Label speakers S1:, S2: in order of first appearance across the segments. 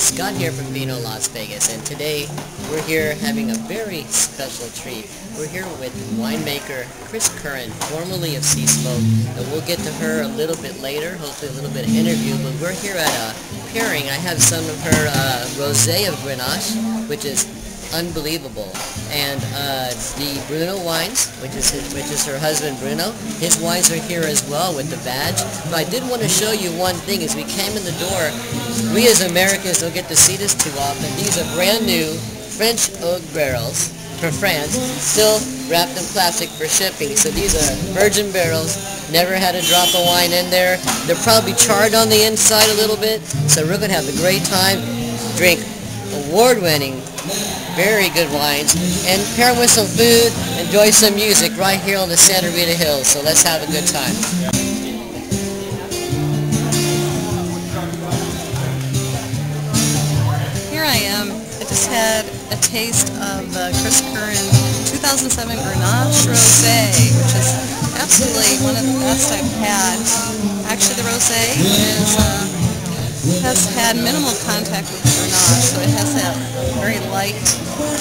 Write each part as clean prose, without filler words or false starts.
S1: Scott here from VinoLasVegas, and today we're here having a very special treat. We're here with winemaker Kris Curran, formerly of Sea Smoke, and we'll get to her a little bit later, hopefully a little bit of interview, but we're here at a pairing. I have some of her rosé of Grenache, which is unbelievable, and the Bruno wines, which is her husband Bruno. His wines are here as well with the badge. But I did want to show you one thing. As we came in the door, we as Americans don't get to see this too often. These are brand new French oak barrels from France, still wrapped in plastic for shipping. So these are virgin barrels, never had a drop of wine in there. They're probably charred on the inside a little bit, so we're going to have a great time, drink award-winning, very good wines, and pair with some food, enjoy some music right here on the Santa Rita Hills. So let's have a good time.
S2: Here I am. I just had a taste of Kris Curran 2007 Grenache Rosé, which is absolutely one of the best I've had. Actually, the rosé has had minimal contact with Grenache, so it has that very light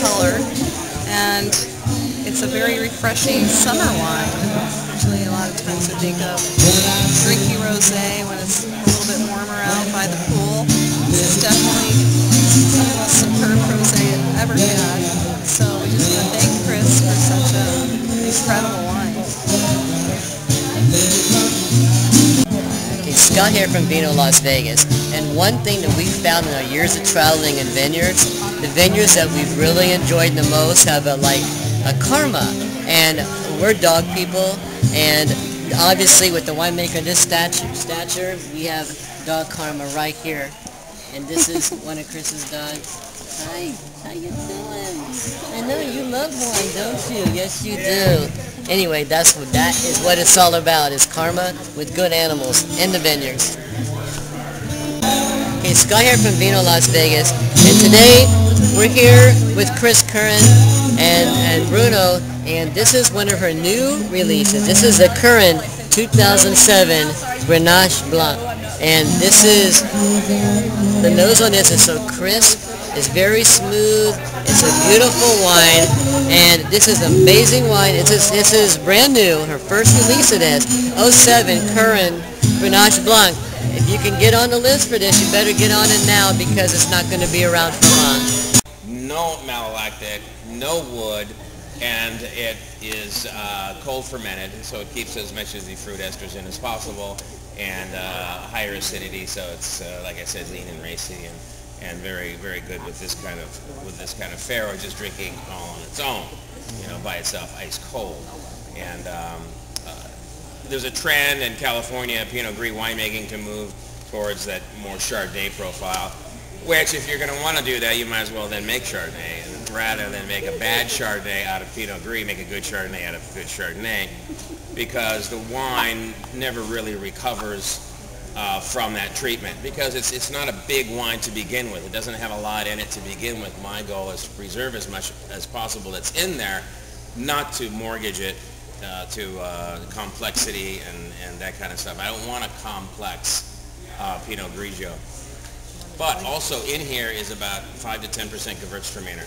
S2: color, and it's a very refreshing summer wine. Usually a lot of times I think of drinking rosé when it's a little bit warmer out by the pool. This is definitely some of the most superb rosé I've ever had, so we just want to thank Kris for such an incredible wine.
S1: Scott here from VinoLasVegas, and one thing that we found in our years of traveling in vineyards, the vineyards that we've really enjoyed the most have a karma, and we're dog people, and obviously with the winemaker of this stature, we have dog karma right here, and this is one of Kris's dogs. Hi, how you doing? I know you love wine, don't you? Yes, you do. Anyway, that is what it's all about, is karma with good animals in the vineyards. Okay, Scott here from VinoLasVegas, and today we're here with Kris Curran and Bruno, and this is one of her new releases. This is the Curran 2007 Grenache Blanc, and this is, the nose on this is so crisp. It's very smooth. It's a beautiful wine, and this is amazing wine. This is brand new. Her first release of this, 07 Curran Grenache Blanc. If you can get on the list for this, you better get on it now because it's not going to be around for long.
S3: No malolactic, no wood, and it is cold fermented, so it keeps as much of the fruit esters in as possible, and higher acidity, so it's like I said, lean and racy, and very, very good with this kind of fare, or just drinking all on its own, by itself, ice cold. And there's a trend in California, Pinot Gris winemaking, to move towards that more Chardonnay profile, which, if you're going to want to do that, you might as well then make Chardonnay, and rather than make a bad Chardonnay out of Pinot Gris, make a good Chardonnay out of a good Chardonnay, because the wine never really recovers from that treatment, because it's not a big wine to begin with. It doesn't have a lot in it to begin with. My goal is to preserve as much as possible that's in there, not to mortgage it to complexity and that kind of stuff. I don't want a complex Pinot Grigio. But also in here is about 5 to 10% Gewürztraminer.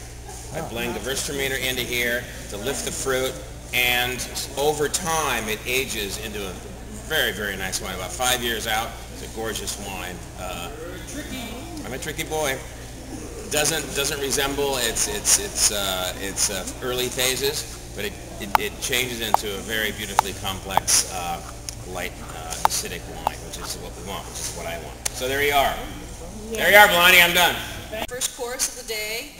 S3: I blend Gewürztraminer into here to lift the fruit, and over time it ages into a very, very nice wine. About 5 years out, it's a gorgeous wine. I'm a tricky boy. Doesn't resemble its early phases, but it changes into a very beautifully complex, light, acidic wine, which is what we want, which is what I want. So there you are. There you are, Blondie. I'm done.
S2: First course of the day,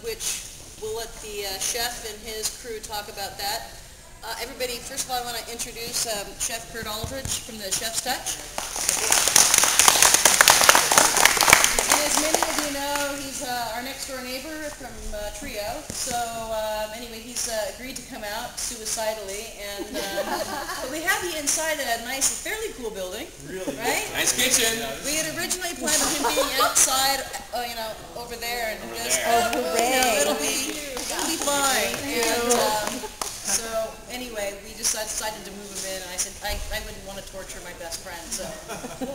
S2: which we'll let the chef and his crew talk about that. Everybody, first of all, I want to introduce Chef Kurt Aldridge from the Chef's Touch. And as many of you know, he's our next door neighbor from Trio. So anyway, he's agreed to come out suicidally, and but we have the inside of that nice, fairly cool building. Really? Right?
S3: Nice kitchen.
S2: We had originally planned on him being outside, over there, and just
S1: hooray!
S2: it'll be fine. And so anyway, we just decided to move them in, and I said I wouldn't want to torture my best friend. So.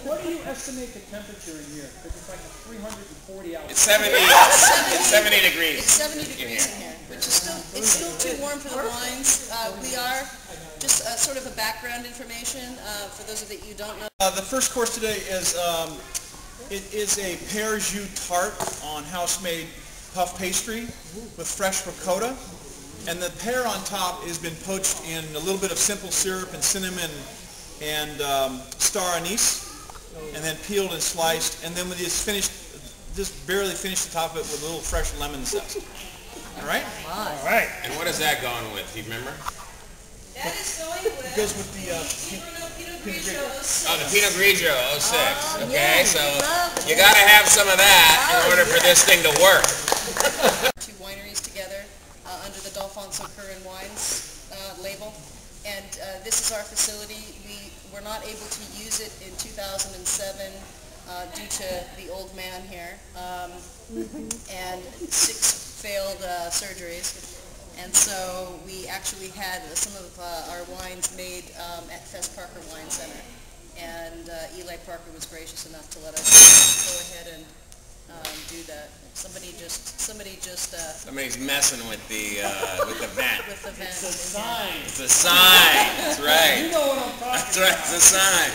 S4: What do you estimate the temperature in here? Because it's like 340 out.
S3: It's 70. It's 70 degrees.
S2: It's 70 degrees in here, which is still too warm for the wines. We are just sort of a background information for those of you don't know.
S4: The first course today is it is a pear jus tart on house-made puff pastry with fresh ricotta, and the pear on top has been poached in a little bit of simple syrup and cinnamon and star anise, and then peeled and sliced, and then when it's finished, just barely finish the top of it with a little fresh lemon zest. All right?
S1: Wow.
S4: All right.
S3: And what is that going with? Do you remember?
S2: That is going with.
S4: It goes with the
S2: Pinot Grigio.
S3: Oh, the Pinot Grigio 06. Okay,
S2: yes,
S3: so
S2: love
S3: you got to have some of that in order for this thing to work.
S2: Two wineries together under the D'Alfonso Curran Wines label, and this is our facility. We were not able to use it in 2007 due to the old man here and 6 failed surgeries. And so we actually had some of our wines made at Fess Parker Wine Center, and Eli Parker was gracious enough to let us go ahead and do that.
S3: Somebody's messing with the vent.
S2: With the vent.
S4: It's a sign.
S3: It's a sign. That's right.
S4: You know what I'm talking
S3: That's right. It's a sign.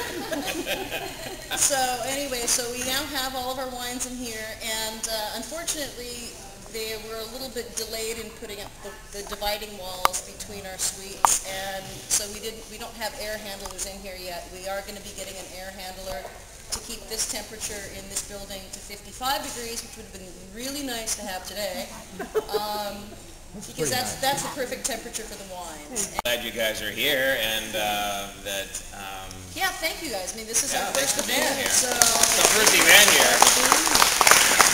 S2: So anyway, so we now have all of our wines in here, and unfortunately, they were a little bit delayed in putting up the dividing walls between our suites, and so we don't have air handlers in here yet. We are going to be getting an air handler to keep this temperature in this building to 55 degrees, which would have been really nice to have today, because that's the perfect temperature for the wines.
S3: Glad you guys are here, and that.
S2: Yeah, thank you guys. I mean, this is
S3: Yeah,
S2: our first
S3: thanks for being
S2: event,
S3: here.
S2: so
S3: It's the first event here.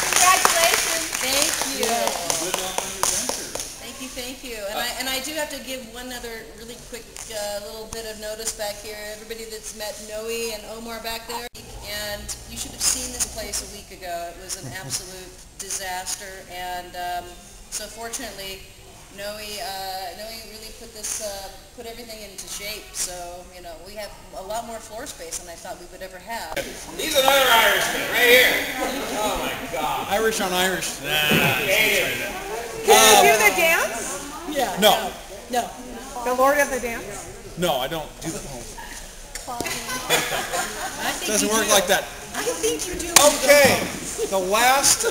S2: congratulations. Thank you.
S4: Good luck on your venture.
S2: Thank you. And I do have to give one other really quick little bit of notice back here. Everybody that's met Noe and Omar back there, and you should have seen this place a week ago. It was an absolute disaster, and so fortunately, Noe really put everything into shape. So we have a lot more floor space than I thought we would ever have.
S3: He's another Irishman right here. Oh my God.
S4: Irish on Irish.
S5: Can you do the dance?
S2: Yeah.
S4: No.
S2: No.
S5: The Lord of the Dance?
S4: No, I don't do the whole.
S2: I think
S4: Doesn't
S2: you
S4: work
S2: do.
S4: like that.
S2: I think you do.
S4: Okay. The last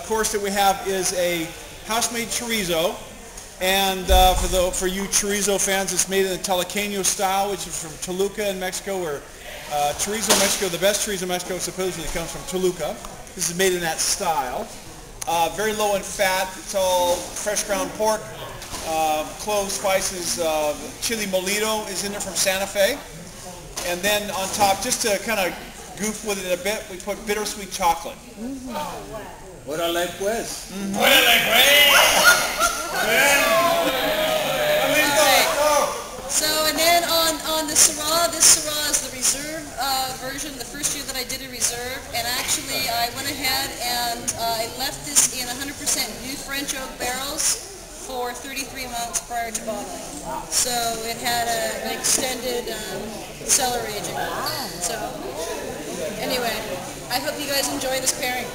S4: course that we have is a house-made chorizo, and for you chorizo fans, it's made in the Telequeño style, which is from Toluca in Mexico, where chorizo in Mexico, the best chorizo in Mexico supposedly comes from Toluca. This is made in that style. Very low in fat. It's all fresh ground pork, cloves, spices, chili molito is in there from Santa Fe. And then on top, just to kind of goof with it a bit, we put bittersweet chocolate.
S6: Órale pues.
S2: So, and then on the Syrah, this Syrah is the reserve version, the first year that I did a reserve, and actually I went ahead and I left this in 100% new French oak barrels for 33 months prior to bottling. So it had an extended cellar aging. So anyway, I hope you guys enjoy this pairing.